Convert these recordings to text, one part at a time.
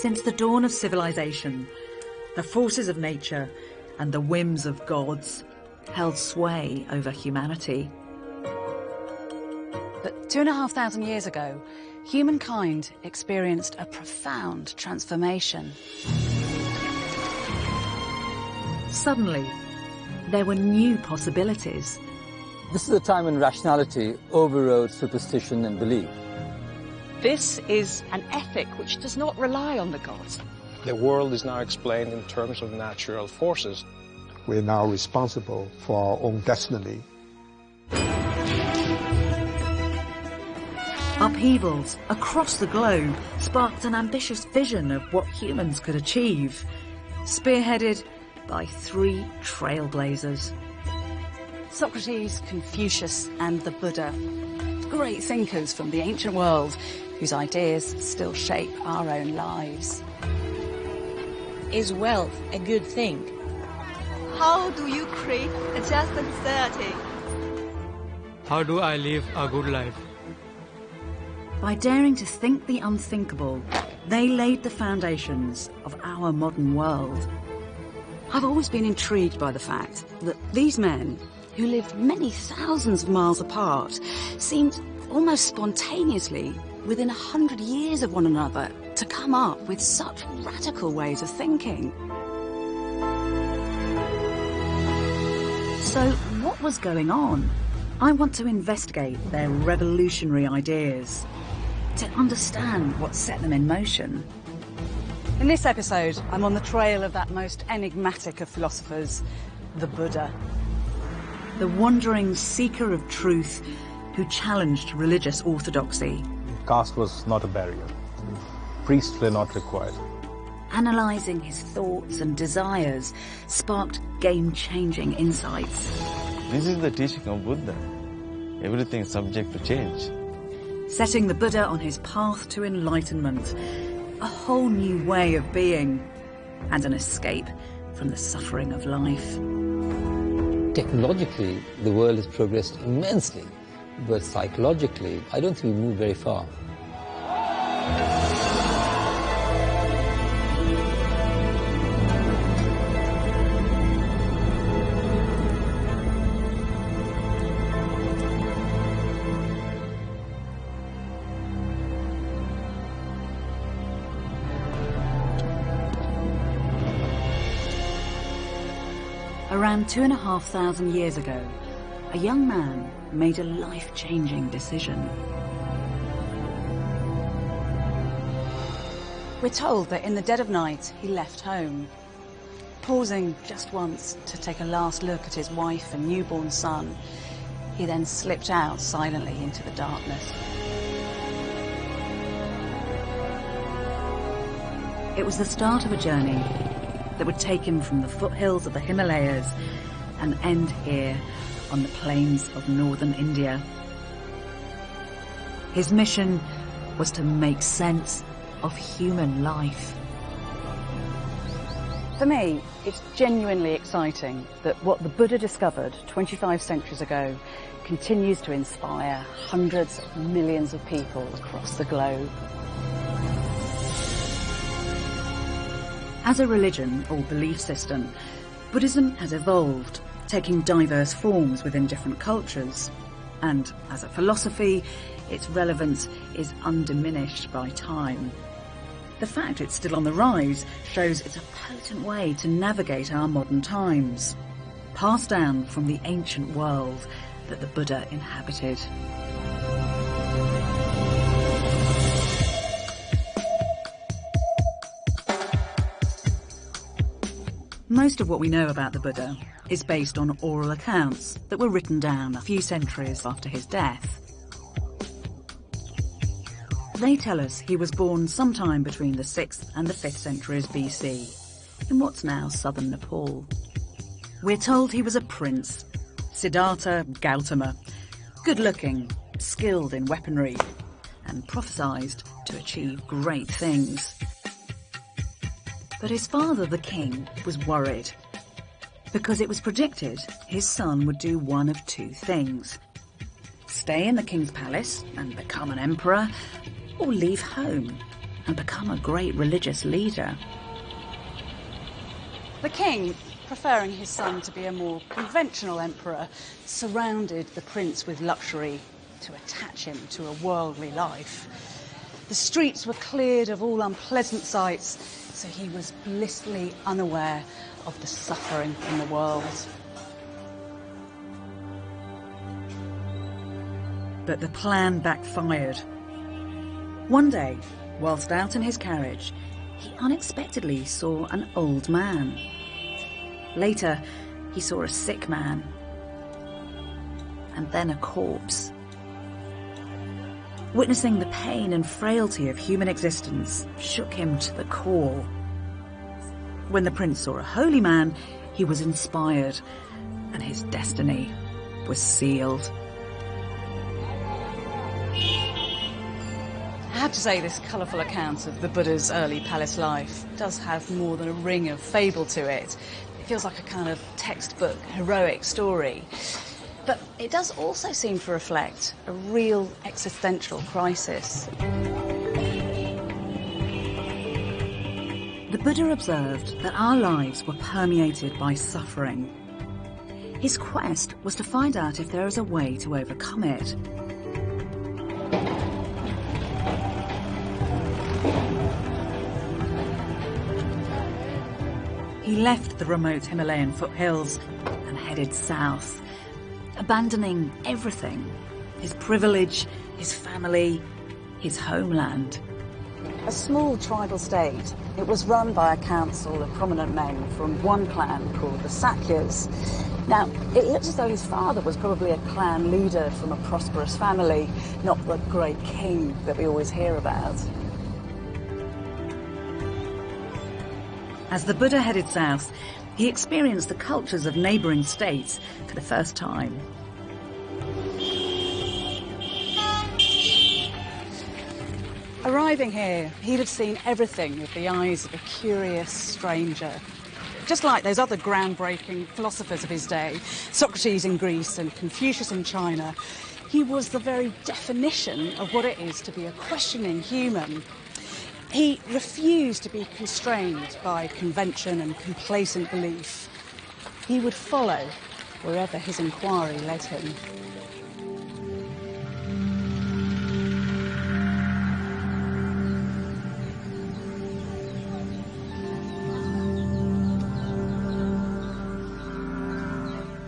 Since the dawn of civilization, the forces of nature and the whims of gods held sway over humanity. But 2,500 years ago, humankind experienced a profound transformation. Suddenly, there were new possibilities. This is a time when rationality overrode superstition and belief. This is an ethic which does not rely on the gods. The world is now explained in terms of natural forces. We're now responsible for our own destiny. Upheavals across the globe sparked an ambitious vision of what humans could achieve, spearheaded by three trailblazers. Socrates, Confucius and the Buddha, great thinkers from the ancient world whose ideas still shape our own lives. Is wealth a good thing? How do you create a just society? How do I live a good life? By daring to think the unthinkable, they laid the foundations of our modern world. I've always been intrigued by the fact that these men, who lived many thousands of miles apart, seemed almost spontaneously, within 100 years of one another, to come up with such radical ways of thinking. So what was going on? I want to investigate their revolutionary ideas, to understand what set them in motion. In this episode, I'm on the trail of that most enigmatic of philosophers, the Buddha. The wandering seeker of truth who challenged religious orthodoxy. Caste was not a barrier. Priests were not required. Analysing his thoughts and desires sparked game-changing insights. This is the teaching of Buddha. Everything is subject to change. Setting the Buddha on his path to enlightenment, a whole new way of being, and an escape from the suffering of life. Technologically, the world has progressed immensely, but psychologically, I don't think we moved very far. Around 2,500 years ago, a young man made a life-changing decision. We're told that in the dead of night, he left home, pausing just once to take a last look at his wife and newborn son. He then slipped out silently into the darkness. It was the start of a journey that would take him from the foothills of the Himalayas and end here on the plains of northern India. His mission was to make sense of human life. For me, it's genuinely exciting that what the Buddha discovered 25 centuries ago continues to inspire hundreds of millions of people across the globe. As a religion or belief system, Buddhism has evolved, taking diverse forms within different cultures. And as a philosophy, its relevance is undiminished by time. The fact it's still on the rise shows it's a potent way to navigate our modern times, passed down from the ancient world that the Buddha inhabited. Most of what we know about the Buddha is based on oral accounts that were written down a few centuries after his death. They tell us he was born sometime between the 6th and the 5th centuries BC, in what's now southern Nepal. We're told he was a prince, Siddhartha Gautama, good-looking, skilled in weaponry, and prophesied to achieve great things. But his father, the king, was worried, because it was predicted his son would do one of two things: stay in the king's palace and become an emperor, or leave home and become a great religious leader. The king, preferring his son to be a more conventional emperor, surrounded the prince with luxury to attach him to a worldly life. The streets were cleared of all unpleasant sights, so he was blissfully unaware of the suffering in the world. But the plan backfired. One day, whilst out in his carriage, he unexpectedly saw an old man. Later, he saw a sick man, and then a corpse. Witnessing the pain and frailty of human existence shook him to the core. When the prince saw a holy man, he was inspired, and his destiny was sealed. I have to say, this colourful account of the Buddha's early palace life does have more than a ring of fable to it. It feels like a kind of textbook, heroic story. But it does also seem to reflect a real existential crisis. The Buddha observed that our lives were permeated by suffering. His quest was to find out if there is a way to overcome it. He left the remote Himalayan foothills and headed south, abandoning everything: his privilege, his family, his homeland. A small tribal state, it was run by a council of prominent men from one clan called the Sakyas. Now, it looks as though his father was probably a clan leader from a prosperous family, not the great king that we always hear about. As the Buddha headed south, he experienced the cultures of neighbouring states for the first time. Arriving here, he'd have seen everything with the eyes of a curious stranger. Just like those other groundbreaking philosophers of his day, Socrates in Greece and Confucius in China, he was the very definition of what it is to be a questioning human. He refused to be constrained by convention and complacent belief. He would follow wherever his inquiry led him.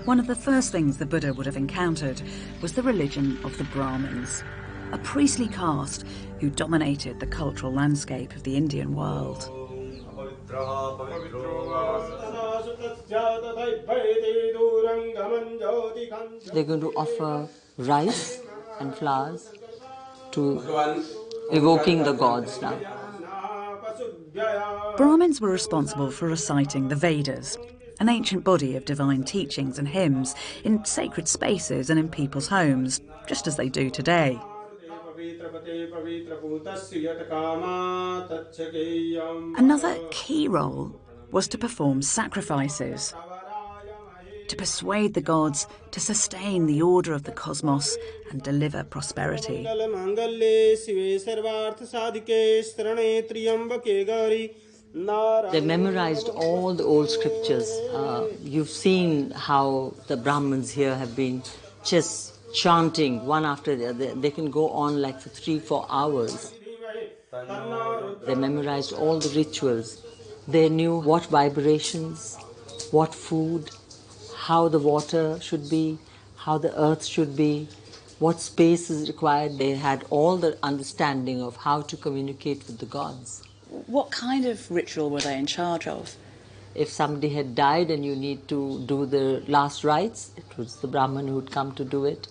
One of the first things the Buddha would have encountered was the religion of the Brahmins, a priestly caste who dominated the cultural landscape of the Indian world. They're going to offer rice and flowers to evoking the gods now. Brahmins were responsible for reciting the Vedas, an ancient body of divine teachings and hymns in sacred spaces and in people's homes, just as they do today. Another key role was to perform sacrifices, to persuade the gods to sustain the order of the cosmos and deliver prosperity. They memorized all the old scriptures. You've seen how the Brahmins here have been just chanting one after the other. They can go on like for 3-4 hours. They memorized all the rituals. They knew what vibrations, what food, how the water should be, how the earth should be, what space is required. They had all the understanding of how to communicate with the gods. What kind of ritual were they in charge of? If somebody had died and you need to do the last rites, it was the Brahmin who would come to do it.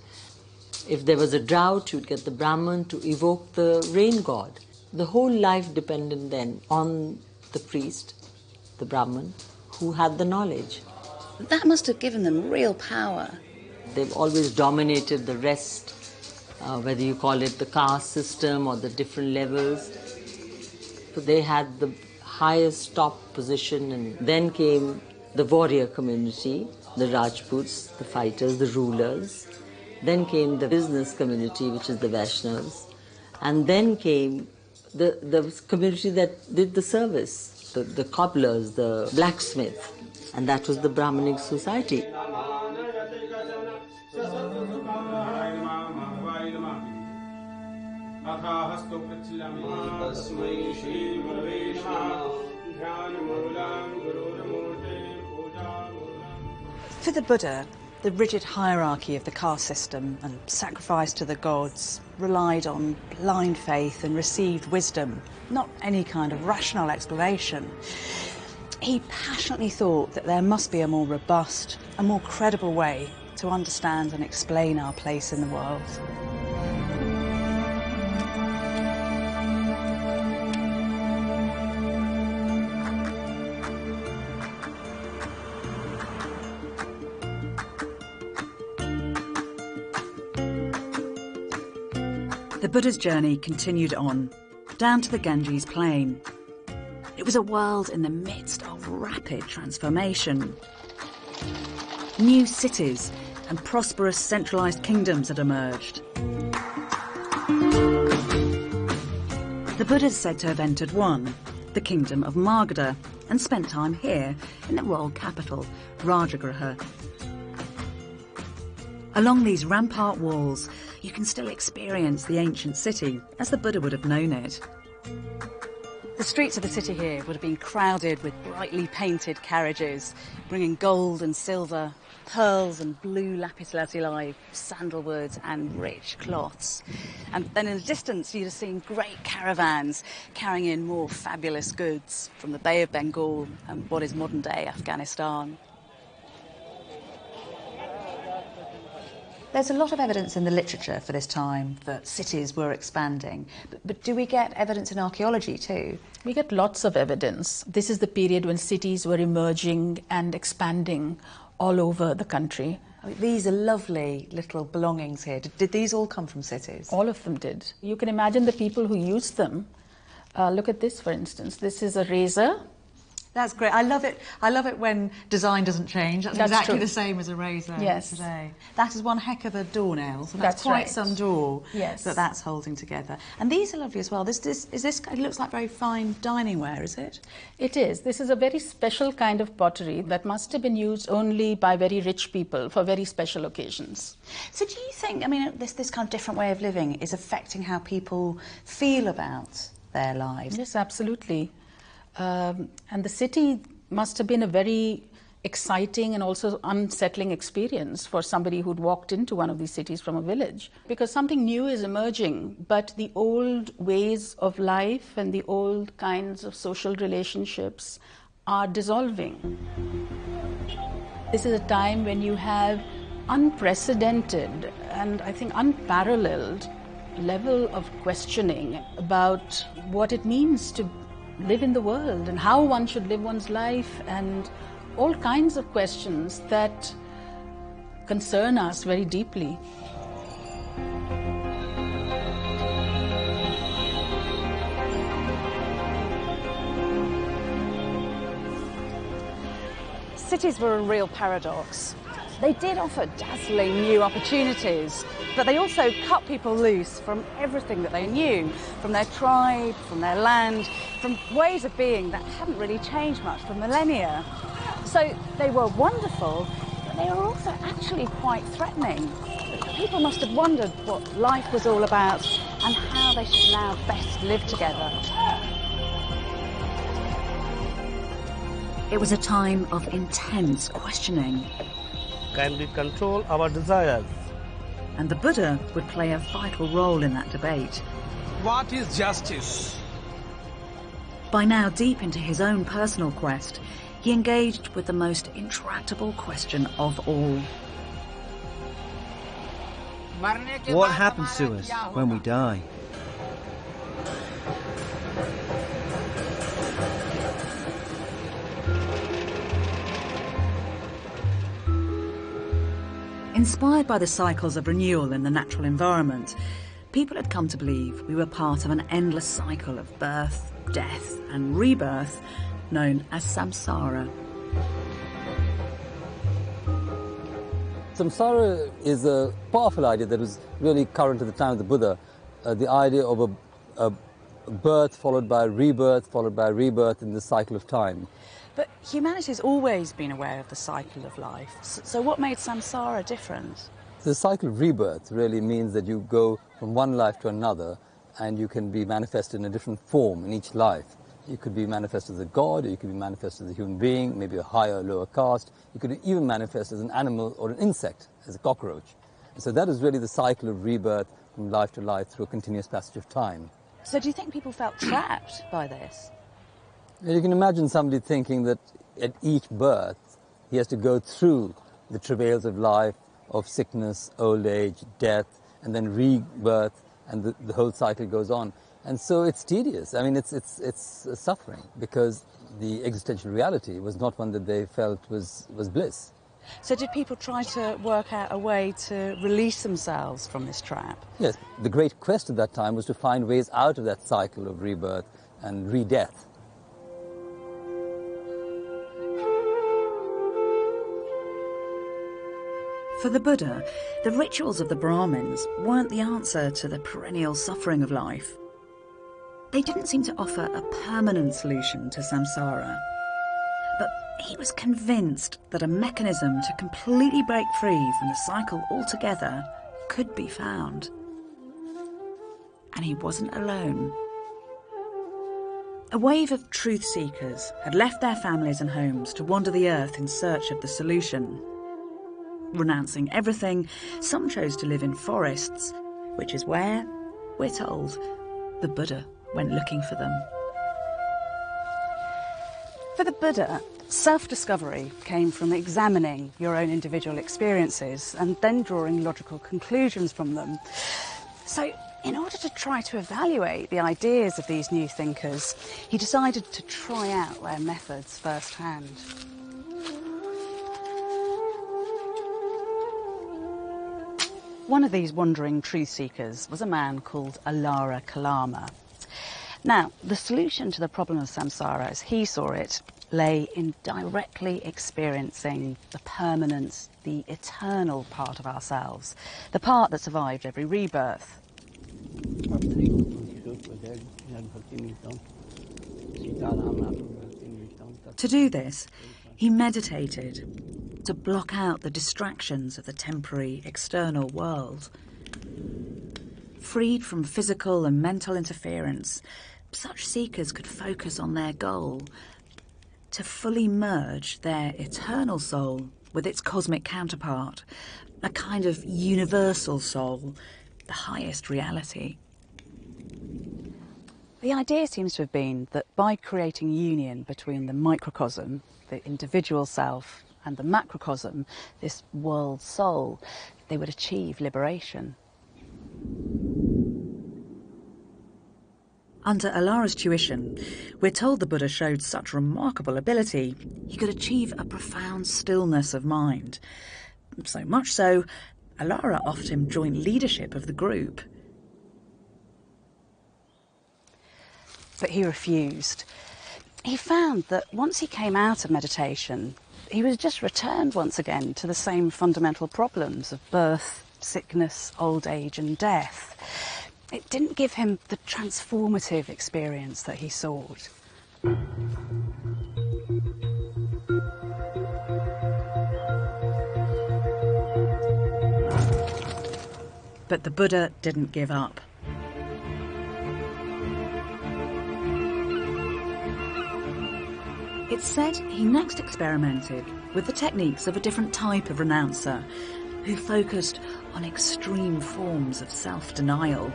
If there was a drought, you'd get the Brahmin to evoke the rain god. The whole life depended then on the priest, the Brahmin, who had the knowledge. That must have given them real power. They've always dominated the rest, whether you call it the caste system or the different levels. So they had the highest top position, and then came the warrior community, the Rajputs, the fighters, the rulers. Then came the business community, which is the Vaishnavas. And then came the community that did the service, the cobblers, the blacksmith, and that was the Brahmanic society. For the Buddha, the rigid hierarchy of the caste system and sacrifice to the gods relied on blind faith and received wisdom, not any kind of rational explanation. He passionately thought that there must be a more robust, a more credible way to understand and explain our place in the world. The Buddha's journey continued on, down to the Ganges plain. It was a world in the midst of rapid transformation. New cities and prosperous centralised kingdoms had emerged. The Buddha is said to have entered one, the kingdom of Magadha, and spent time here in the royal capital, Rajagriha. Along these rampart walls, you can still experience the ancient city as the Buddha would have known it. The streets of the city here would have been crowded with brightly painted carriages, bringing gold and silver, pearls and blue lapis lazuli, sandalwood and rich cloths. And then in the distance you'd have seen great caravans carrying in more fabulous goods from the Bay of Bengal and what is modern-day Afghanistan. There's a lot of evidence in the literature for this time that cities were expanding. But do we get evidence in archaeology too? We get lots of evidence. This is the period when cities were emerging and expanding all over the country. I mean, these are lovely little belongings here. Did these all come from cities? All of them did. You can imagine the people who used them. Look at this, for instance. This is a razor. That's great. I love it. I love it when design doesn't change. That's exactly the same as a razor today. That is one heck of a doornail. So that's quite some door that's holding together. And these are lovely as well. It looks like very fine dining ware, is it? It is. This is a very special kind of pottery that must have been used only by very rich people for very special occasions. So do you think, I mean, this kind of different way of living is affecting how people feel about their lives? Yes, absolutely. And the city must have been a very exciting and also unsettling experience for somebody who'd walked into one of these cities from a village. Because something new is emerging, but the old ways of life and the old kinds of social relationships are dissolving. This is a time when you have unprecedented and I think unparalleled level of questioning about what it means to live in the world and how one should live one's life, and all kinds of questions that concern us very deeply. Cities were a real paradox. They did offer dazzling new opportunities, but they also cut people loose from everything that they knew, from their tribe, from their land, from ways of being that hadn't really changed much for millennia. So they were wonderful, but they were also actually quite threatening. People must have wondered what life was all about and how they should now best live together. It was a time of intense questioning. Can we control our desires? And the Buddha would play a vital role in that debate. What is justice? By now deep into his own personal quest, he engaged with the most intractable question of all. What happens to us when we die? Inspired by the cycles of renewal in the natural environment, people had come to believe we were part of an endless cycle of birth, death and rebirth known as samsara. Samsara is a powerful idea that was really current at the time of the Buddha, the idea of a birth followed by rebirth in the cycle of time. But humanity's always been aware of the cycle of life. So what made samsara different? The cycle of rebirth really means that you go from one life to another, and you can be manifested in a different form in each life. You could be manifested as a god, or you could be manifested as a human being, maybe a higher or lower caste. You could even manifest as an animal or an insect, as a cockroach. And so that is really the cycle of rebirth from life to life through a continuous passage of time. So do you think people felt trapped by this? You can imagine somebody thinking that at each birth he has to go through the travails of life, of sickness, old age, death, and then rebirth, and the whole cycle goes on. And so it's tedious. I mean, it's suffering, because the existential reality was not one that they felt was bliss. So did people try to work out a way to release themselves from this trap? Yes, the great quest at that time was to find ways out of that cycle of rebirth and re-death. For the Buddha, the rituals of the Brahmins weren't the answer to the perennial suffering of life. They didn't seem to offer a permanent solution to samsara. But he was convinced that a mechanism to completely break free from the cycle altogether could be found. And he wasn't alone. A wave of truth seekers had left their families and homes to wander the earth in search of the solution. Renouncing everything, some chose to live in forests, which is where, we're told, the Buddha went looking for them. For the Buddha, self-discovery came from examining your own individual experiences and then drawing logical conclusions from them. So, in order to try to evaluate the ideas of these new thinkers, he decided to try out their methods firsthand. One of these wandering truth seekers was a man called Alara Kalama. Now, the solution to the problem of samsara, as he saw it, lay in directly experiencing the permanent, the eternal part of ourselves, the part that survived every rebirth. To do this, he meditated, to block out the distractions of the temporary external world. Freed from physical and mental interference, such seekers could focus on their goal, to fully merge their eternal soul with its cosmic counterpart, a kind of universal soul, the highest reality. The idea seems to have been that by creating union between the microcosm, the individual self, and the macrocosm, this world soul, they would achieve liberation. Under Alara's tuition, we're told the Buddha showed such remarkable ability, he could achieve a profound stillness of mind. So much so, Alara offered him joint leadership of the group. But he refused. He found that once he came out of meditation, he was just returned once again to the same fundamental problems of birth, sickness, old age and death. It didn't give him the transformative experience that he sought. But the Buddha didn't give up. It's said he next experimented with the techniques of a different type of renouncer who focused on extreme forms of self-denial.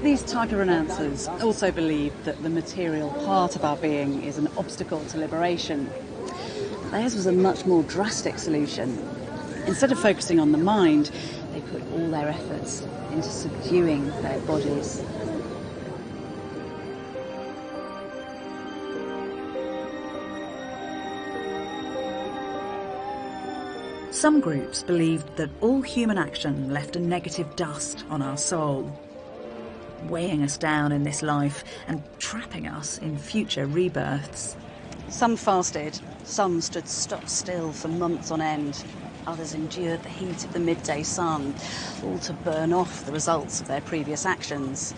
These type of renouncers also believed that the material part of our being is an obstacle to liberation. Theirs was a much more drastic solution. Instead of focusing on the mind, they put all their efforts into subduing their bodies. Some groups believed that all human action left a negative dust on our soul, weighing us down in this life and trapping us in future rebirths. Some fasted, some stood stock still for months on end. Others endured the heat of the midday sun, all to burn off the results of their previous actions.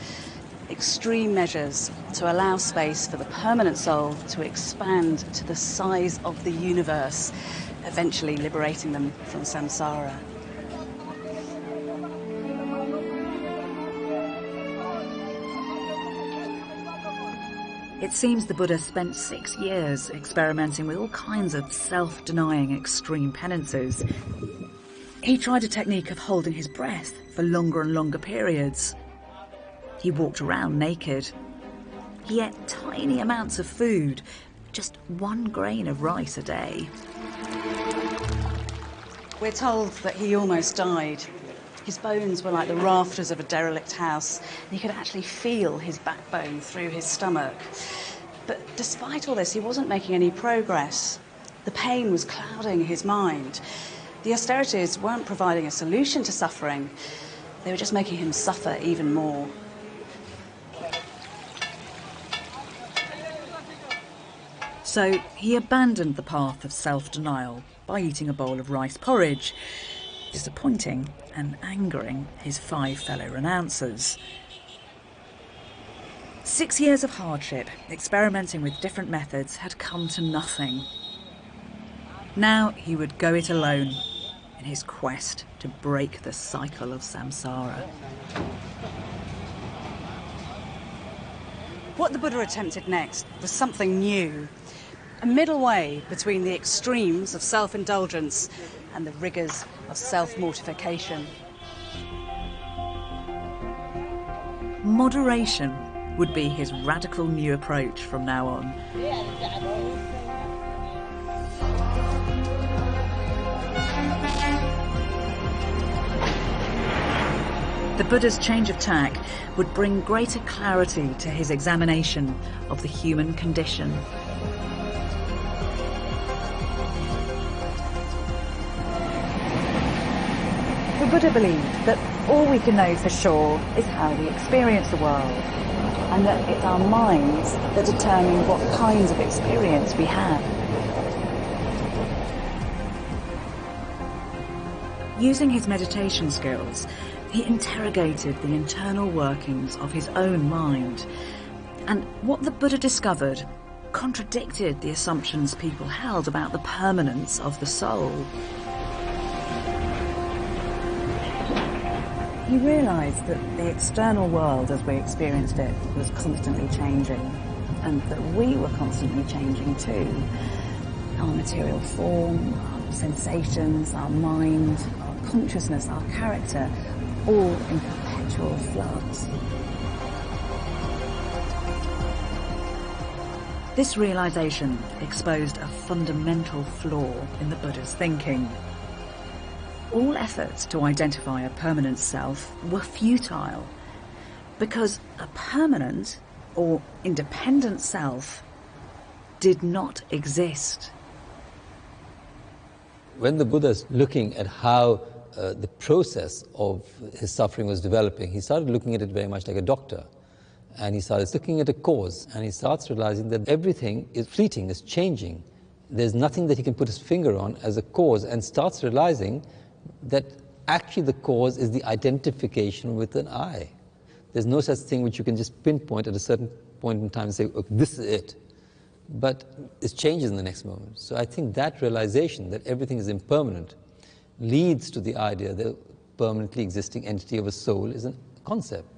Extreme measures to allow space for the permanent soul to expand to the size of the universe, eventually liberating them from samsara. It seems the Buddha spent 6 years experimenting with all kinds of self-denying extreme penances. He tried a technique of holding his breath for longer and longer periods. He walked around naked. He ate tiny amounts of food, just 1 grain of rice a day. We're told that he almost died. His bones were like the rafters of a derelict house, and he could actually feel his backbone through his stomach. But despite all this, he wasn't making any progress. The pain was clouding his mind. The austerities weren't providing a solution to suffering. They were just making him suffer even more. So he abandoned the path of self-denial by eating a bowl of rice porridge, disappointing and angering his 5 fellow renouncers. 6 years of hardship, experimenting with different methods, had come to nothing. Now he would go it alone in his quest to break the cycle of samsara. What the Buddha attempted next was something new, a middle way between the extremes of self-indulgence and the rigours of self-mortification. Moderation would be his radical new approach from now on. The Buddha's change of tack would bring greater clarity to his examination of the human condition. The Buddha believed that all we can know for sure is how we experience the world, and that it's our minds that determine what kinds of experience we have. Using his meditation skills, he interrogated the internal workings of his own mind, and what the Buddha discovered contradicted the assumptions people held about the permanence of the soul. He realised that the external world as we experienced it was constantly changing, and that we were constantly changing too. Our material form, our sensations, our mind, our consciousness, our character, all in perpetual flux. This realisation exposed a fundamental flaw in the Buddha's thinking. All efforts to identify a permanent self were futile, because a permanent or independent self did not exist. When the Buddha is looking at how the process of his suffering was developing, he started looking at it very much like a doctor. And he started looking at a cause, and he starts realizing that everything is fleeting, is changing. There's nothing that he can put his finger on as a cause, and starts realizing that actually the cause is the identification with an I. There's no such thing which you can just pinpoint at a certain point in time and say, okay, this is it. But it changes in the next moment. So I think that realization that everything is impermanent leads to the idea that the permanently existing entity of a soul is a concept.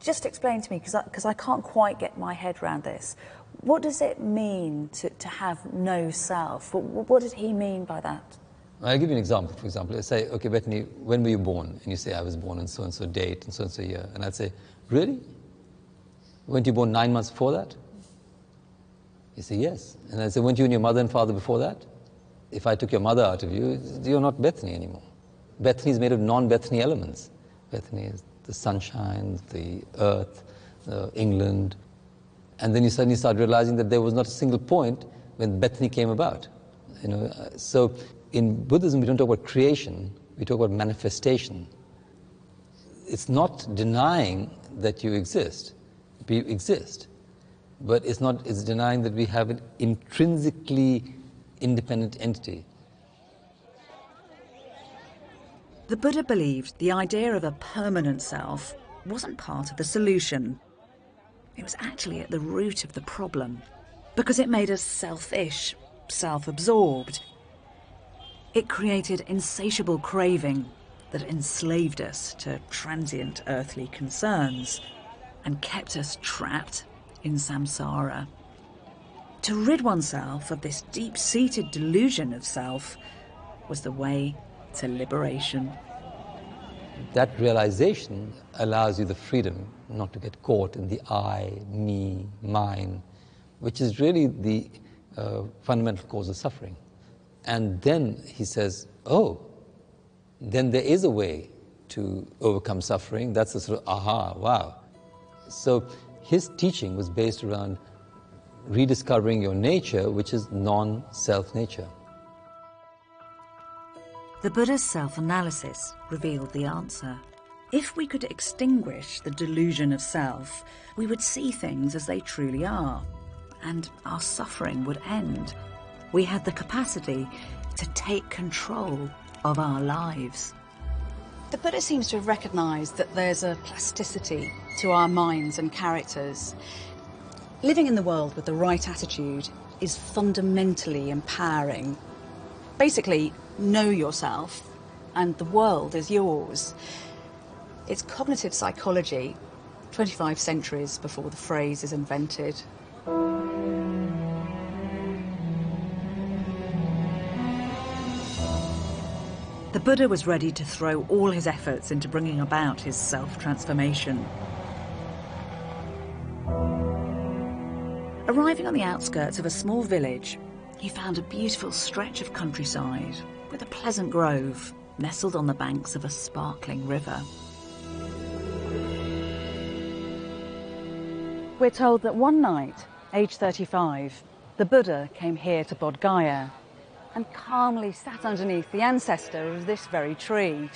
Just explain to me, because I can't quite get my head around this. What does it mean to have no self? What did he mean by that? I'll give you an example. For example, let's say, okay, Bettany, when were you born? And you say, I was born on so-and-so date and so-and-so year. And I'd say, really? Weren't you born 9 months before that? You say, yes. And I'd say, weren't you and your mother and father before that? If I took your mother out of you, you're not Bettany anymore. Bettany is made of non-Bettany elements. Bettany is the sunshine, the earth, England. And then you suddenly start realizing that there was not a single point when Bettany came about. So in Buddhism, we don't talk about creation, we talk about manifestation. It's not denying that you exist. We exist. But it's denying that we have an intrinsically independent entity. The Buddha believed the idea of a permanent self wasn't part of the solution. It was actually at the root of the problem, because it made us selfish, self-absorbed. It created insatiable craving that enslaved us to transient earthly concerns and kept us trapped in samsara. To rid oneself of this deep-seated delusion of self was the way to liberation. That realization allows you the freedom not to get caught in the I, me, mine, which is really the fundamental cause of suffering. And then he says, oh, then there is a way to overcome suffering. That's a sort of aha, wow. So his teaching was based around rediscovering your nature, which is non-self nature. The Buddha's self-analysis revealed the answer. If we could extinguish the delusion of self, we would see things as they truly are, and our suffering would end. We had the capacity to take control of our lives. The Buddha seems to have recognised that there's a plasticity to our minds and characters. Living in the world with the right attitude is fundamentally empowering. Basically, know yourself and the world is yours. It's cognitive psychology, 25 centuries before the phrase is invented. The Buddha was ready to throw all his efforts into bringing about his self-transformation. Arriving on the outskirts of a small village, he found a beautiful stretch of countryside with a pleasant grove nestled on the banks of a sparkling river. We're told that one night, age 35, the Buddha came here to Bodh Gaya and calmly sat underneath the ancestor of this very tree.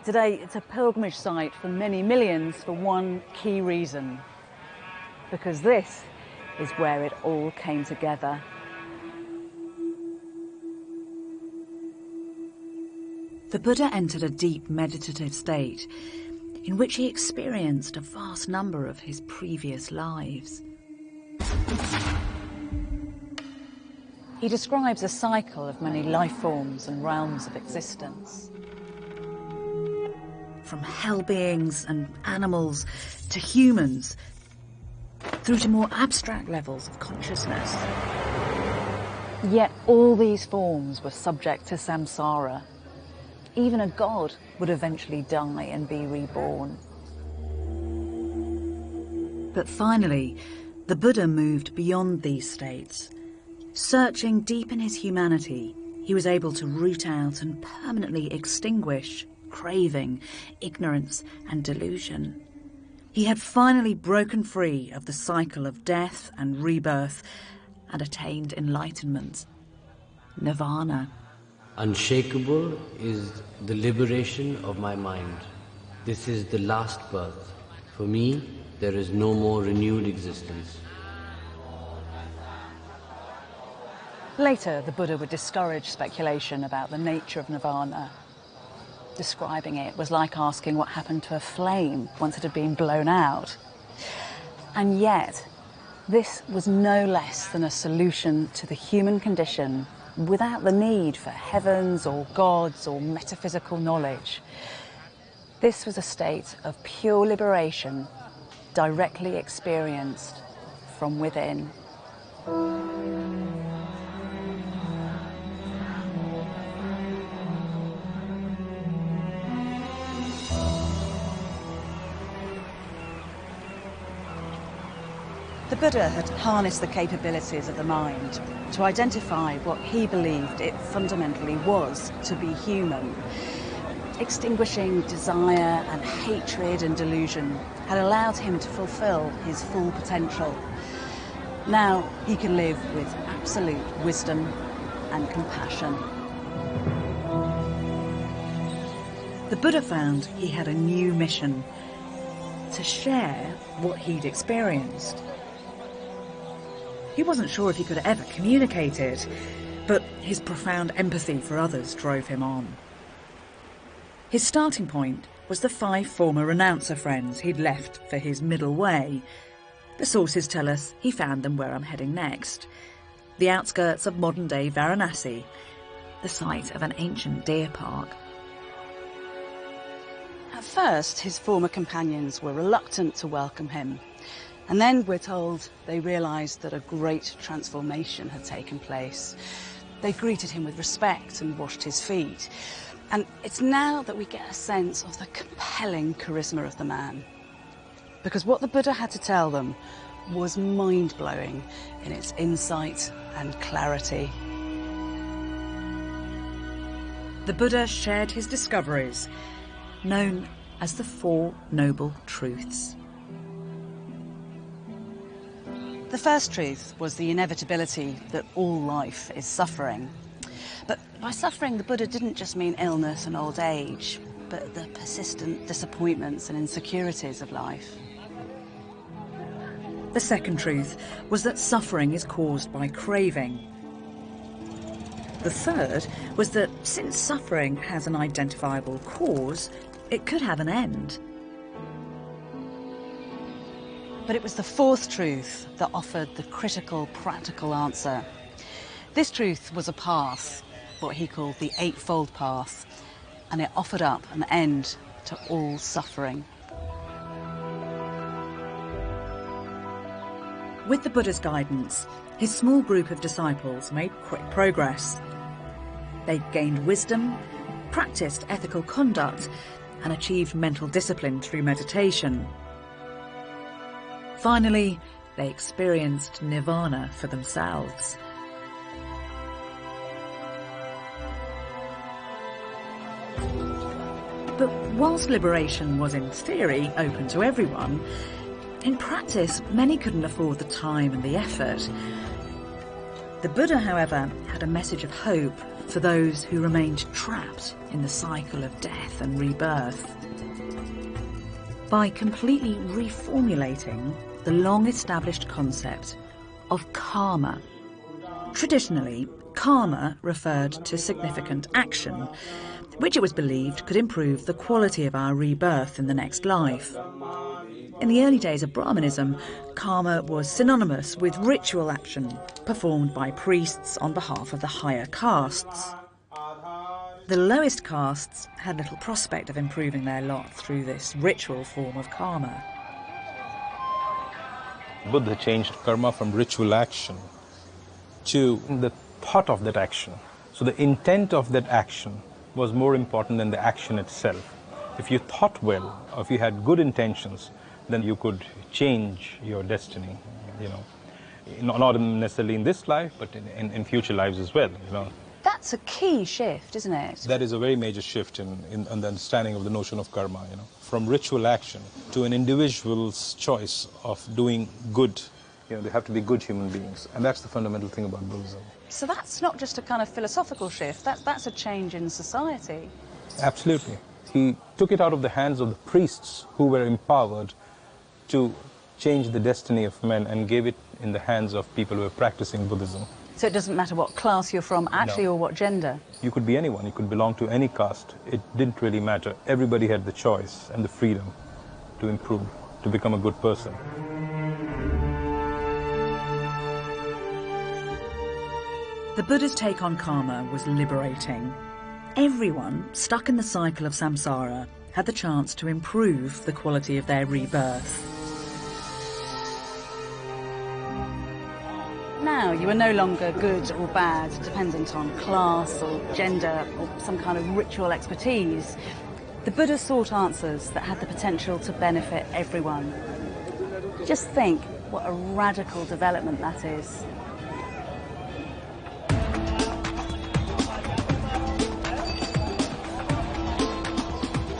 Today, it's a pilgrimage site for many millions for one key reason. Because this is where it all came together. The Buddha entered a deep meditative state in which he experienced a vast number of his previous lives. He describes a cycle of many life forms and realms of existence. From hell beings and animals to humans, through to more abstract levels of consciousness. Yet all these forms were subject to samsara. Even a god would eventually die and be reborn. But finally, the Buddha moved beyond these states. Searching deep in his humanity, he was able to root out and permanently extinguish craving, ignorance, and delusion. He had finally broken free of the cycle of death and rebirth and attained enlightenment, nirvana. Unshakable is the liberation of my mind. This is the last birth. For me, there is no more renewed existence. Later, the Buddha would discourage speculation about the nature of nirvana. Describing it was like asking what happened to a flame once it had been blown out. And yet, this was no less than a solution to the human condition without the need for heavens or gods or metaphysical knowledge. This was a state of pure liberation, directly experienced from within. The Buddha had harnessed the capabilities of the mind to identify what he believed it fundamentally was to be human. Extinguishing desire and hatred and delusion had allowed him to fulfill his full potential. Now he can live with absolute wisdom and compassion. The Buddha found he had a new mission: to share what he'd experienced. He wasn't sure if he could ever communicate it, but his profound empathy for others drove him on. His starting point was the 5 former renouncer friends he'd left for his middle way. The sources tell us he found them where I'm heading next, the outskirts of modern-day Varanasi, the site of an ancient deer park. At first, his former companions were reluctant to welcome him. And then, we're told, they realised that a great transformation had taken place. They greeted him with respect and washed his feet. And it's now that we get a sense of the compelling charisma of the man. Because what the Buddha had to tell them was mind-blowing in its insight and clarity. The Buddha shared his discoveries, known as the 4 Noble Truths. The first truth was the inevitability that all life is suffering. But by suffering, the Buddha didn't just mean illness and old age, but the persistent disappointments and insecurities of life. The second truth was that suffering is caused by craving. The third was that since suffering has an identifiable cause, it could have an end. But it was the fourth truth that offered the critical, practical answer. This truth was a path, what he called the Eightfold Path, and it offered up an end to all suffering. With the Buddha's guidance, his small group of disciples made quick progress. They gained wisdom, practiced ethical conduct, and achieved mental discipline through meditation. Finally, they experienced nirvana for themselves. But whilst liberation was in theory open to everyone, in practice many couldn't afford the time and the effort. The Buddha, however, had a message of hope for those who remained trapped in the cycle of death and rebirth. By completely reformulating the long-established concept of karma. Traditionally, karma referred to significant action, which it was believed could improve the quality of our rebirth in the next life. In the early days of Brahmanism, karma was synonymous with ritual action performed by priests on behalf of the higher castes. The lowest castes had little prospect of improving their lot through this ritual form of karma. Buddha changed karma from ritual action to the thought of that action. So the intent of that action was more important than the action itself. If you thought well, or if you had good intentions, then you could change your destiny, not necessarily in this life, but in future lives as well, That's a key shift, isn't it? That is a very major shift in the understanding of the notion of karma, From ritual action to an individual's choice of doing good. They have to be good human beings, and that's the fundamental thing about Buddhism. So that's not just a kind of philosophical shift, that's a change in society. Absolutely. He took it out of the hands of the priests who were empowered to change the destiny of men and gave it in the hands of people who were practicing Buddhism. So it doesn't matter what class you're from, actually, No. or what gender? You could be anyone. You could belong to any caste. It didn't really matter. Everybody had the choice and the freedom to improve, to become a good person. The Buddha's take on karma was liberating. Everyone stuck in the cycle of samsara had the chance to improve the quality of their rebirth. Now you are no longer good or bad, dependent on class or gender or some kind of ritual expertise. The Buddha sought answers that had the potential to benefit everyone. Just think what a radical development that is.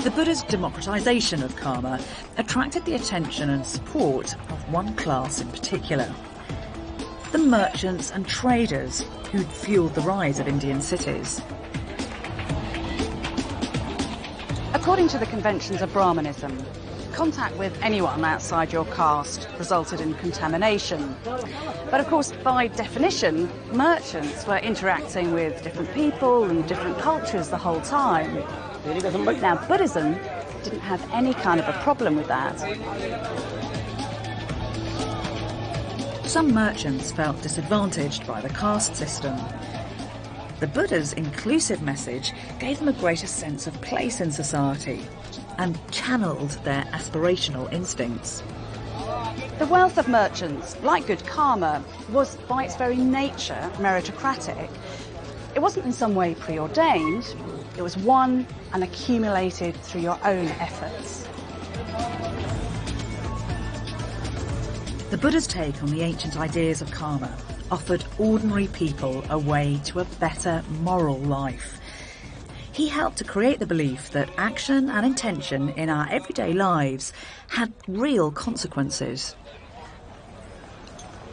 The Buddha's democratization of karma attracted the attention and support of one class in particular: the merchants and traders who'd fueled the rise of Indian cities. According to the conventions of Brahmanism, contact with anyone outside your caste resulted in contamination. But of course, by definition, merchants were interacting with different people and different cultures the whole time. Now, Buddhism didn't have any kind of a problem with that. Some merchants felt disadvantaged by the caste system. The Buddha's inclusive message gave them a greater sense of place in society and channeled their aspirational instincts. The wealth of merchants, like good karma, was by its very nature meritocratic. It wasn't in some way preordained, it was won and accumulated through your own efforts. The Buddha's take on the ancient ideas of karma offered ordinary people a way to a better moral life. He helped to create the belief that action and intention in our everyday lives had real consequences.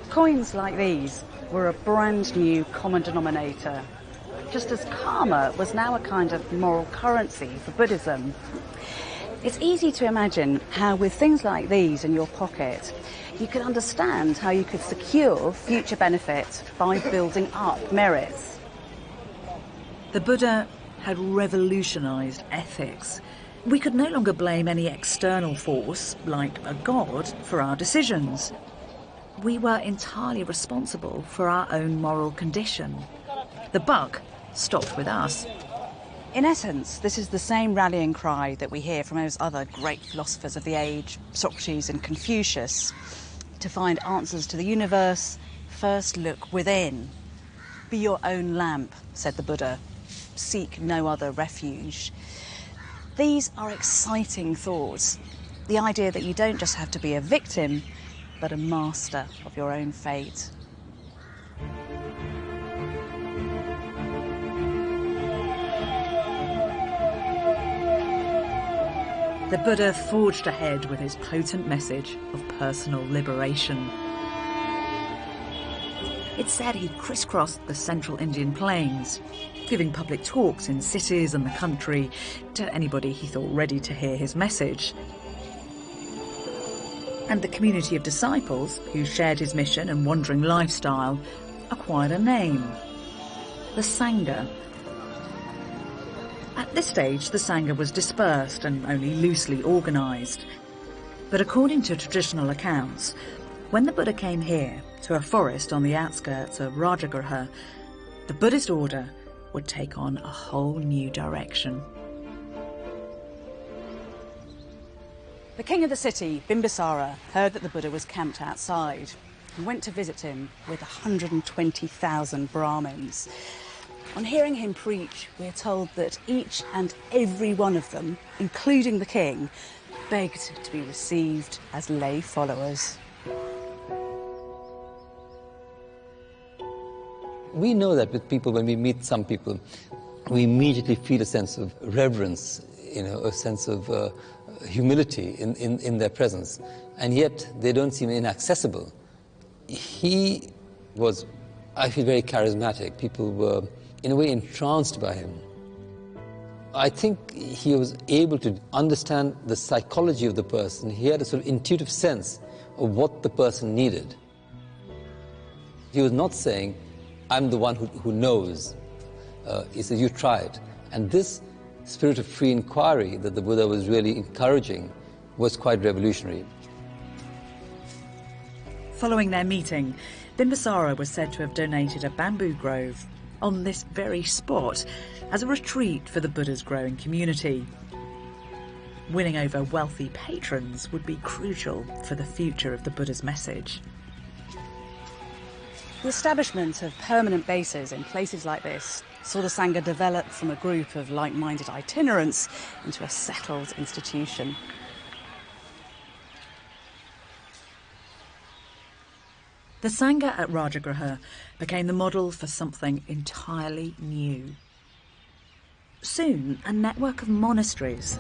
Coins like these were a brand new common denominator, just as karma was now a kind of moral currency for Buddhism. It's easy to imagine how with things like these in your pocket, you could understand how you could secure future benefit by building up merits. The Buddha had revolutionised ethics. We could no longer blame any external force, like a god, for our decisions. We were entirely responsible for our own moral condition. The buck stopped with us. In essence, this is the same rallying cry that we hear from those other great philosophers of the age, Socrates and Confucius. To find answers to the universe, first look within. Be your own lamp, said the Buddha. Seek no other refuge. These are exciting thoughts. The idea that you don't just have to be a victim, but a master of your own fate. The Buddha forged ahead with his potent message of personal liberation. It's said he crisscrossed the central Indian plains, giving public talks in cities and the country to anybody he thought ready to hear his message. And the community of disciples who shared his mission and wandering lifestyle acquired a name, the Sangha. At this stage, the Sangha was dispersed and only loosely organised. But according to traditional accounts, when the Buddha came here to a forest on the outskirts of Rajagriha, the Buddhist order would take on a whole new direction. The king of the city, Bimbisara, heard that the Buddha was camped outside and went to visit him with 120,000 Brahmins. On hearing him preach, we're told that each and every one of them, including the king, begged to be received as lay followers. We know that with people, when we meet some people, we immediately feel a sense of reverence, a sense of humility in their presence, and yet they don't seem inaccessible. He was, I feel, very charismatic. People were, in a way, entranced by him. I think he was able to understand the psychology of the person. He had a sort of intuitive sense of what the person needed. He was not saying, I'm the one who knows. He said, you try it. And this spirit of free inquiry that the Buddha was really encouraging was quite revolutionary. Following their meeting, Bimbisara was said to have donated a bamboo grove on this very spot as a retreat for the Buddha's growing community. Winning over wealthy patrons would be crucial for the future of the Buddha's message. The establishment of permanent bases in places like this saw the Sangha develop from a group of like-minded itinerants into a settled institution. The Sangha at Rajagriha became the model for something entirely new. Soon, a network of monasteries,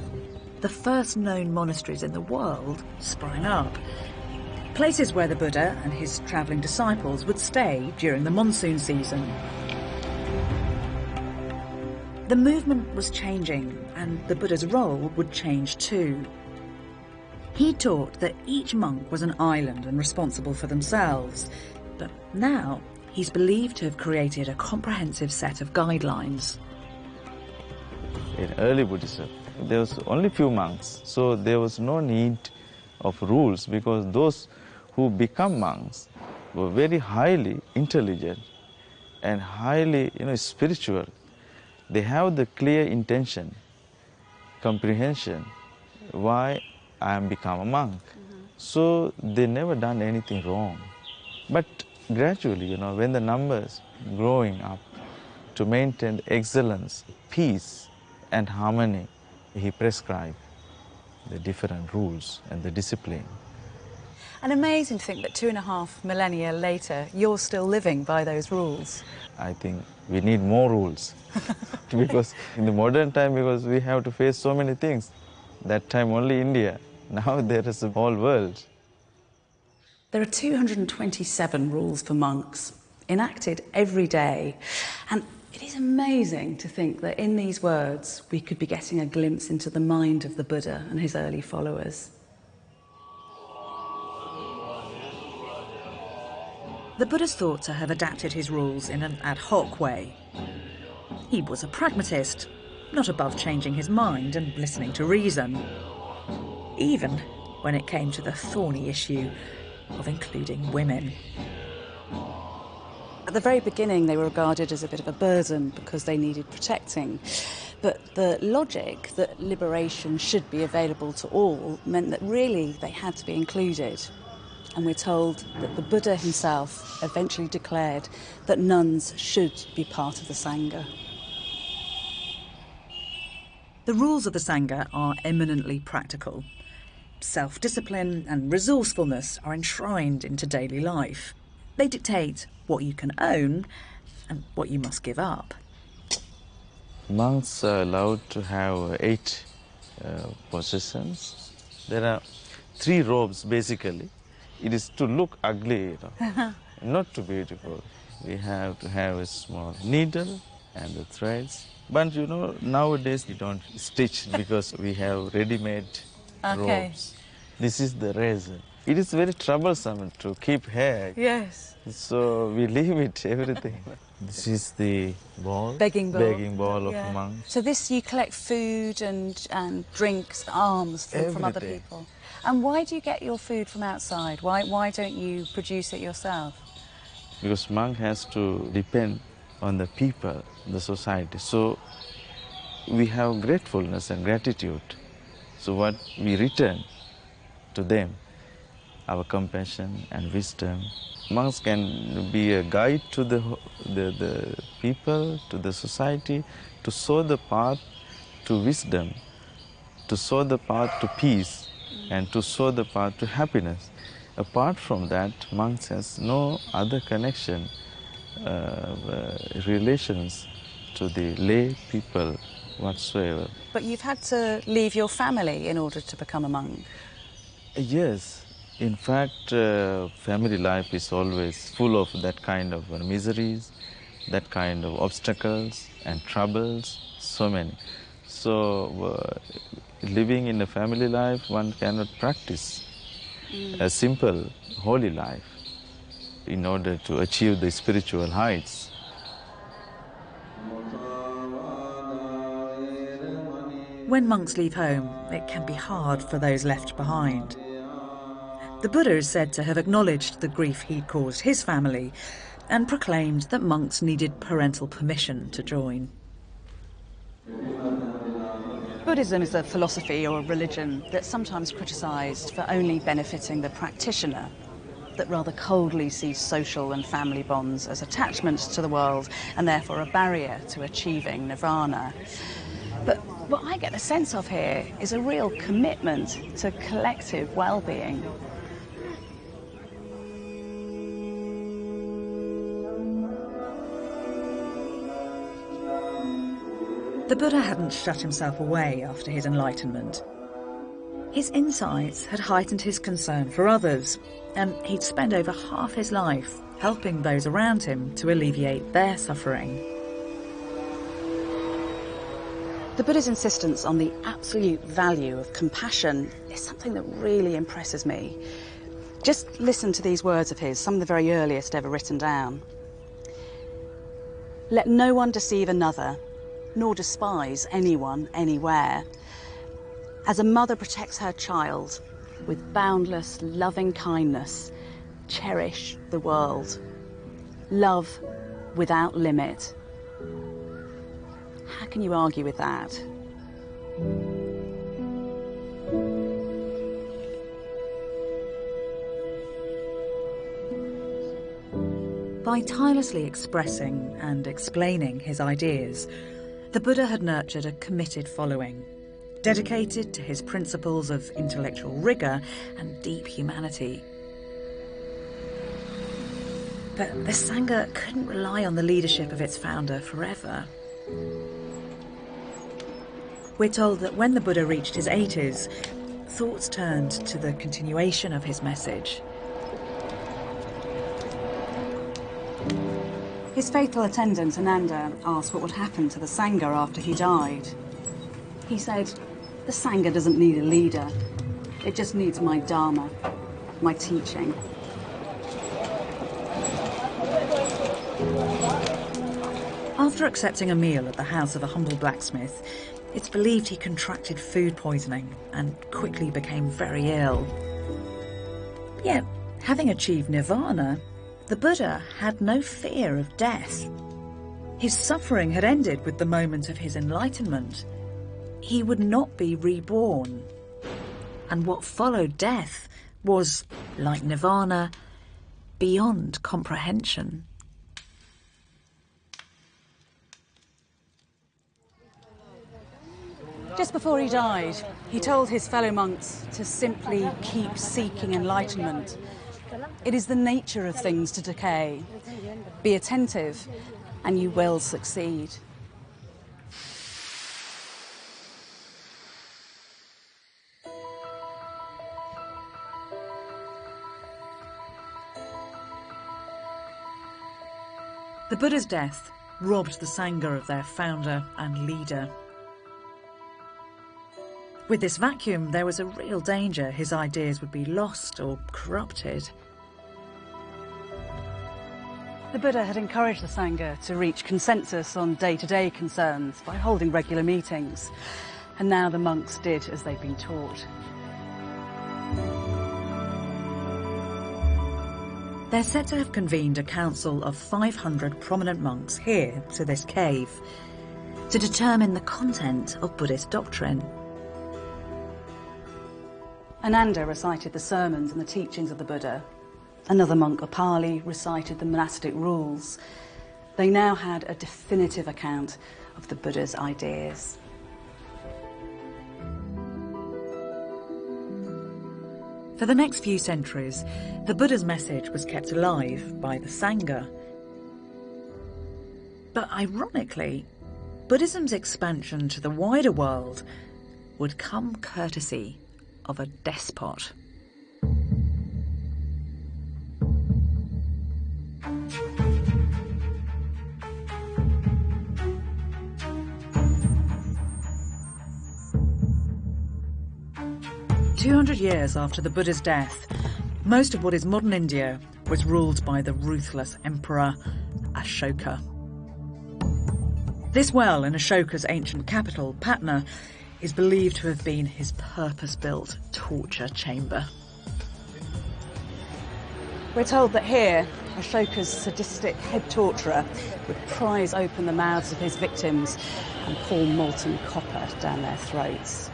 the first known monasteries in the world, sprang up. Places where the Buddha and his travelling disciples would stay during the monsoon season. The movement was changing, and the Buddha's role would change too. He taught that each monk was an island and responsible for themselves, but now he's believed to have created a comprehensive set of guidelines. in early Buddhism, there was only few monks, so there was no need of rules because those who become monks were very highly intelligent and highly, spiritual. They have the clear intention, comprehension, why I am become a monk. So they never done anything wrong. But gradually, when the numbers growing up to maintain excellence, peace and harmony, he prescribed the different rules and the discipline. And amazing to think that 2.5 millennia later, you're still living by those rules. I think we need more rules because in the modern time, because we have to face so many things. That time only India, now there is a whole world. There are 227 rules for monks, enacted every day. And it is amazing to think that in these words, we could be getting a glimpse into the mind of the Buddha and his early followers. The Buddha's thought to have adapted his rules in an ad hoc way. He was a pragmatist, not above changing his mind and listening to reason, even when it came to the thorny issue of including women. At the very beginning, they were regarded as a bit of a burden because they needed protecting. But the logic that liberation should be available to all meant that really they had to be included. And we're told that the Buddha himself eventually declared that nuns should be part of the Sangha. The rules of the Sangha are eminently practical. Self-discipline and resourcefulness are enshrined into daily life. They dictate what you can own and what you must give up. Monks are allowed to have 8 possessions. There are 3 robes basically. It is to look ugly, not too beautiful. We have to have a small needle and the threads. But nowadays we don't stitch because we have ready-made robes. This is the razor. It is very troublesome to keep hair. Yes. So we leave it, everything. This is the ball. Begging bowl of a monk. So this, you collect food and drinks, alms from other people. And why do you get your food from outside? Why don't you produce it yourself? Because monk has to depend on the people, the society. So we have gratefulness and gratitude. So what we return to them, our compassion and wisdom. Monks can be a guide to the people, to the society, to show the path to wisdom, to show the path to peace, and to show the path to happiness. Apart from that, monks has no other connection, relations to the lay people whatsoever. But you've had to leave your family in order to become a monk. Yes. In fact, family life is always full of that kind of miseries, that kind of obstacles and troubles, so many. So living in a family life, one cannot practice a simple, holy life in order to achieve the spiritual heights. When monks leave home, it can be hard for those left behind. The Buddha is said to have acknowledged the grief he'd caused his family and proclaimed that monks needed parental permission to join. Buddhism is a philosophy or a religion that's sometimes criticised for only benefiting the practitioner, that rather coldly sees social and family bonds as attachments to the world and therefore a barrier to achieving nirvana. But what I get the sense of here is a real commitment to collective well-being. The Buddha hadn't shut himself away after his enlightenment. His insights had heightened his concern for others, and he'd spent over half his life helping those around him to alleviate their suffering. The Buddha's insistence on the absolute value of compassion is something that really impresses me. Just listen to these words of his, some of the very earliest ever written down. Let no one deceive another, nor despise anyone, anywhere. As a mother protects her child, with boundless, loving kindness, cherish the world. Love without limit. How can you argue with that? By tirelessly expressing and explaining his ideas, the Buddha had nurtured a committed following, dedicated to his principles of intellectual rigour and deep humanity. But the Sangha couldn't rely on the leadership of its founder forever. We're told that when the Buddha reached his 80s, thoughts turned to the continuation of his message. His faithful attendant, Ananda, asked what would happen to the Sangha after he died. He said, "The Sangha doesn't need a leader. It just needs my Dharma, my teaching." After accepting a meal at the house of a humble blacksmith, it's believed he contracted food poisoning and quickly became very ill. Yet, having achieved nirvana, the Buddha had no fear of death. His suffering had ended with the moment of his enlightenment. He would not be reborn. And what followed death was, like nirvana, beyond comprehension. Just before he died, he told his fellow monks to simply keep seeking enlightenment. It is the nature of things to decay. Be attentive, and you will succeed. The Buddha's death robbed the Sangha of their founder and leader. With this vacuum, there was a real danger his ideas would be lost or corrupted. The Buddha had encouraged the Sangha to reach consensus on day-to-day concerns by holding regular meetings, and now the monks did as they'd been taught. They're said to have convened a council of 500 prominent monks here to this cave to determine the content of Buddhist doctrine. Ananda recited the sermons and the teachings of the Buddha. Another monk, Upali, recited the monastic rules. They now had a definitive account of the Buddha's ideas. For the next few centuries, the Buddha's message was kept alive by the Sangha. But ironically, Buddhism's expansion to the wider world would come courtesy of a despot. "200 years after the Buddha's death, most of what is modern India was ruled by the ruthless emperor Ashoka. This well in Ashoka's ancient capital, Patna, is believed to have been his purpose-built torture chamber. We're told that here, Ashoka's sadistic head torturer would prise open the mouths of his victims and pour molten copper down their throats.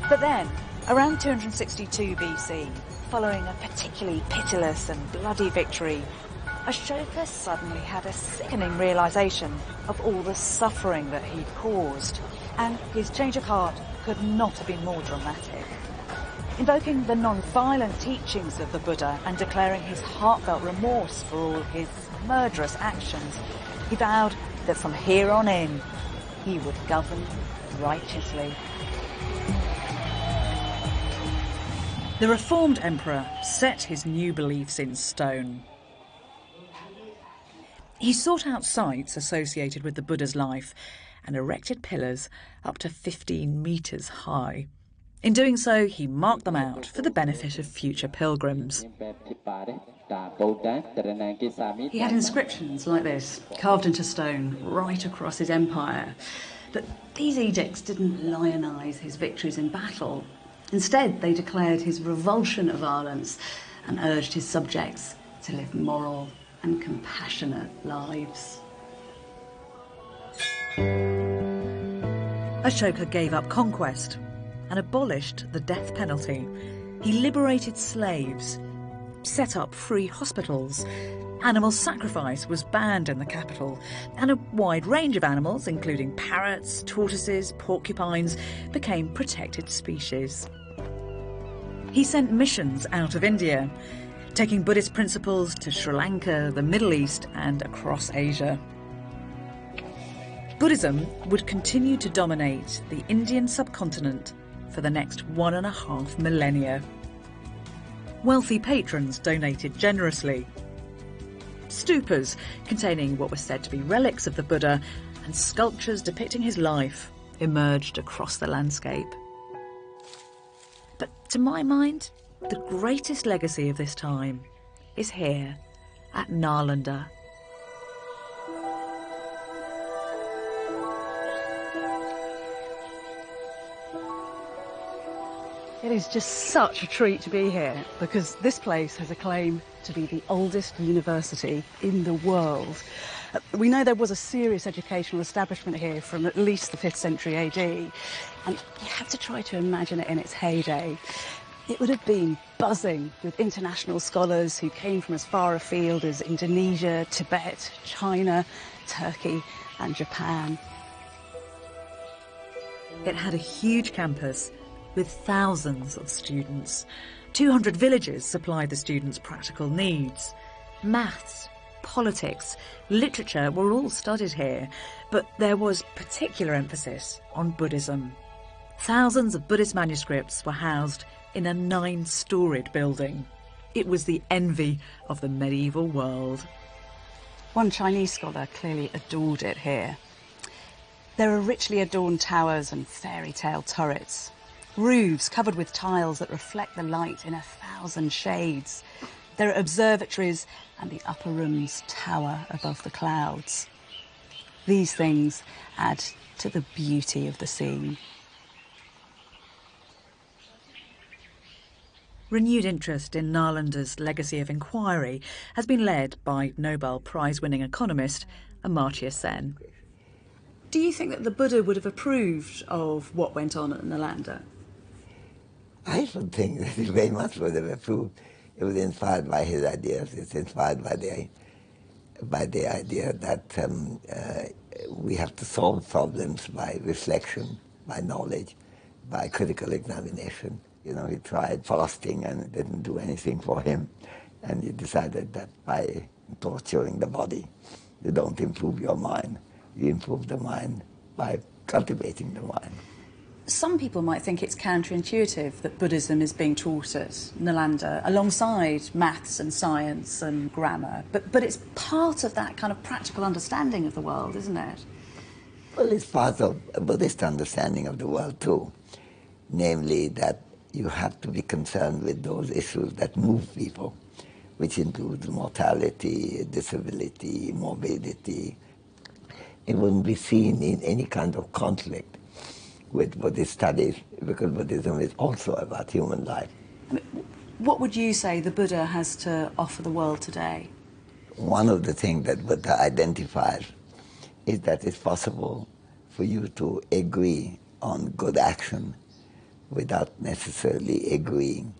But then, around 262 BC, following a particularly pitiless and bloody victory, Ashoka suddenly had a sickening realisation of all the suffering that he'd caused, and his change of heart could not have been more dramatic. Invoking the non-violent teachings of the Buddha and declaring his heartfelt remorse for all his murderous actions, he vowed that from here on in, he would govern righteously. The reformed emperor set his new beliefs in stone. He sought out sites associated with the Buddha's life and erected pillars up to 15 metres high. In doing so, he marked them out for the benefit of future pilgrims. He had inscriptions like this, carved into stone, right across his empire. But these edicts didn't lionise his victories in battle. Instead, they declared his revulsion of violence and urged his subjects to live moral and compassionate lives. Ashoka gave up conquest and abolished the death penalty. He liberated slaves, set up free hospitals. Animal sacrifice was banned in the capital, and a wide range of animals, including parrots, tortoises, porcupines, became protected species. He sent missions out of India, taking Buddhist principles to Sri Lanka, the Middle East, and across Asia. Buddhism would continue to dominate the Indian subcontinent for the next 1.5 millennia. Wealthy patrons donated generously. Stupas containing what were said to be relics of the Buddha and sculptures depicting his life emerged across the landscape. But to my mind, the greatest legacy of this time is here at Nalanda. It is just such a treat to be here because this place has a claim to be the oldest university in the world. We know there was a serious educational establishment here from at least the 5th century AD, and you have to try to imagine it in its heyday. It would have been buzzing with international scholars who came from as far afield as Indonesia, Tibet, China, Turkey and Japan. It had a huge campus with thousands of students. 200 villages supplied the students' practical needs. Maths, politics, literature were all studied here, but there was particular emphasis on Buddhism. Thousands of Buddhist manuscripts were housed in a 9-storied building. It was the envy of the medieval world. One Chinese scholar clearly adored it here. There are richly adorned towers and fairy tale turrets. Roofs covered with tiles that reflect the light in 1,000 shades. There are observatories and the upper rooms tower above the clouds. These things add to the beauty of the scene. Renewed interest in Nalanda's legacy of inquiry has been led by Nobel Prize-winning economist Amartya Sen. Do you think that the Buddha would have approved of what went on at Nalanda? I should think that he very much would have approved. It was inspired by his ideas. It's inspired by the idea that we have to solve problems by reflection, by knowledge, by critical examination. You know, he tried fasting and it didn't do anything for him. And he decided that by torturing the body, you don't improve your mind. You improve the mind by cultivating the mind. Some people might think it's counterintuitive that Buddhism is being taught at Nalanda alongside maths and science and grammar, but it's part of that kind of practical understanding of the world, isn't it? Well, it's part of a Buddhist understanding of the world too, namely that you have to be concerned with those issues that move people, which includes mortality, disability, morbidity. It wouldn't be seen in any kind of conflict with Buddhist studies, because Buddhism is also about human life. What would you say the Buddha has to offer the world today? One of the things that Buddha identifies is that it's possible for you to agree on good action without necessarily agreeing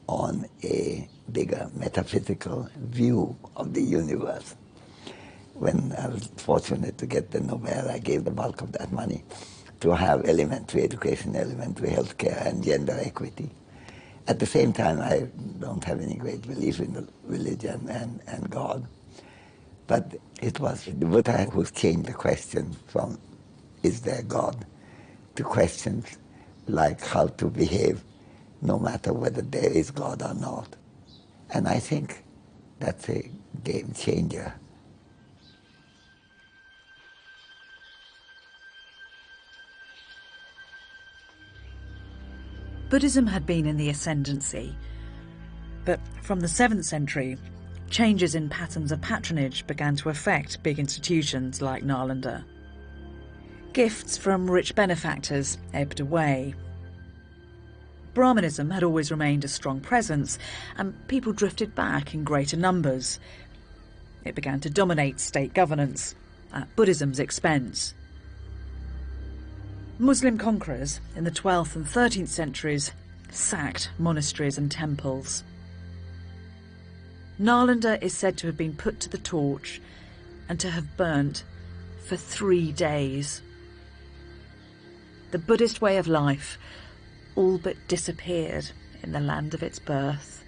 on a bigger metaphysical view of the universe. When I was fortunate to get the Nobel, I gave the bulk of that money to have elementary education, elementary healthcare, and gender equity. At the same time, I don't have any great belief in the religion and God. But it was the Buddha who changed the question from, is there God, to questions like how to behave no matter whether there is God or not. And I think that's a game changer. Buddhism had been in the ascendancy, but from the 7th century, changes in patterns of patronage began to affect big institutions like Nalanda. Gifts from rich benefactors ebbed away. Brahmanism had always remained a strong presence, and people drifted back in greater numbers. It began to dominate state governance at Buddhism's expense. Muslim conquerors in the 12th and 13th centuries sacked monasteries and temples. Nalanda is said to have been put to the torch and to have burnt for 3 days. The Buddhist way of life all but disappeared in the land of its birth.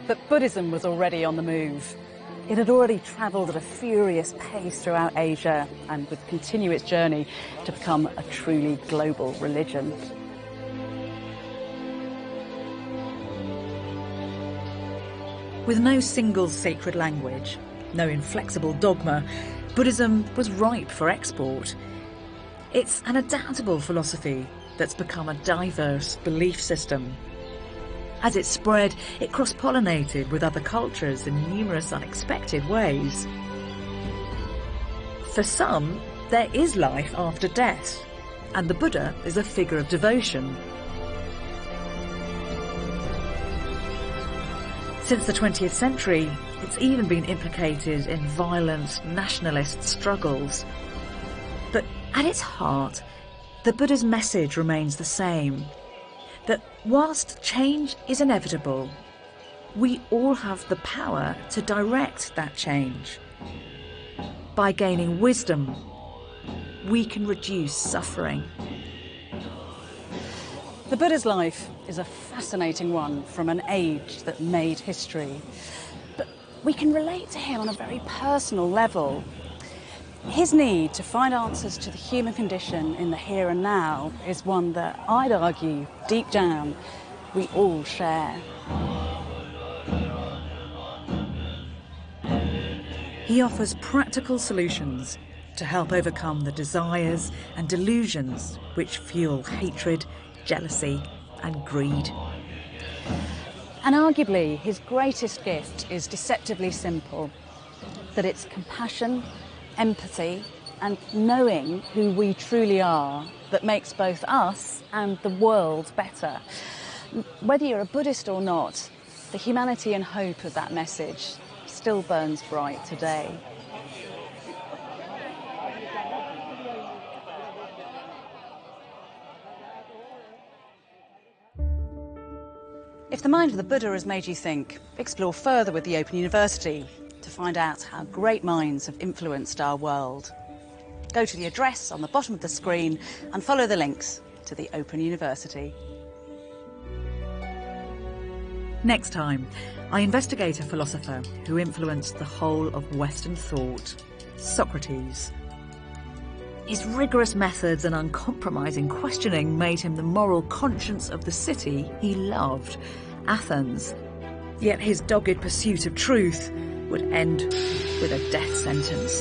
But Buddhism was already on the move. It had already travelled at a furious pace throughout Asia and would continue its journey to become a truly global religion. With no single sacred language, no inflexible dogma, Buddhism was ripe for export. It's an adaptable philosophy that's become a diverse belief system. As it spread, it cross-pollinated with other cultures in numerous unexpected ways. For some, there is life after death, and the Buddha is a figure of devotion. Since the 20th century, it's even been implicated in violent nationalist struggles. But at its heart, the Buddha's message remains the same. That whilst change is inevitable, we all have the power to direct that change. By gaining wisdom, we can reduce suffering. The Buddha's life is a fascinating one from an age that made history. But we can relate to him on a very personal level. His need to find answers to the human condition in the here and now is one that I'd argue, deep down, we all share. He offers practical solutions to help overcome the desires and delusions which fuel hatred, jealousy and greed. And arguably, his greatest gift is deceptively simple, that it's compassion, empathy and knowing who we truly are that makes both us and the world better. Whether you're a Buddhist or not, the humanity and hope of that message still burns bright today. If the mind of the Buddha has made you think, explore further with the Open University to find out how great minds have influenced our world. Go to the address on the bottom of the screen and follow the links to the Open University. Next time, I investigate a philosopher who influenced the whole of Western thought, Socrates. His rigorous methods and uncompromising questioning made him the moral conscience of the city he loved, Athens. Yet his dogged pursuit of truth would end with a death sentence.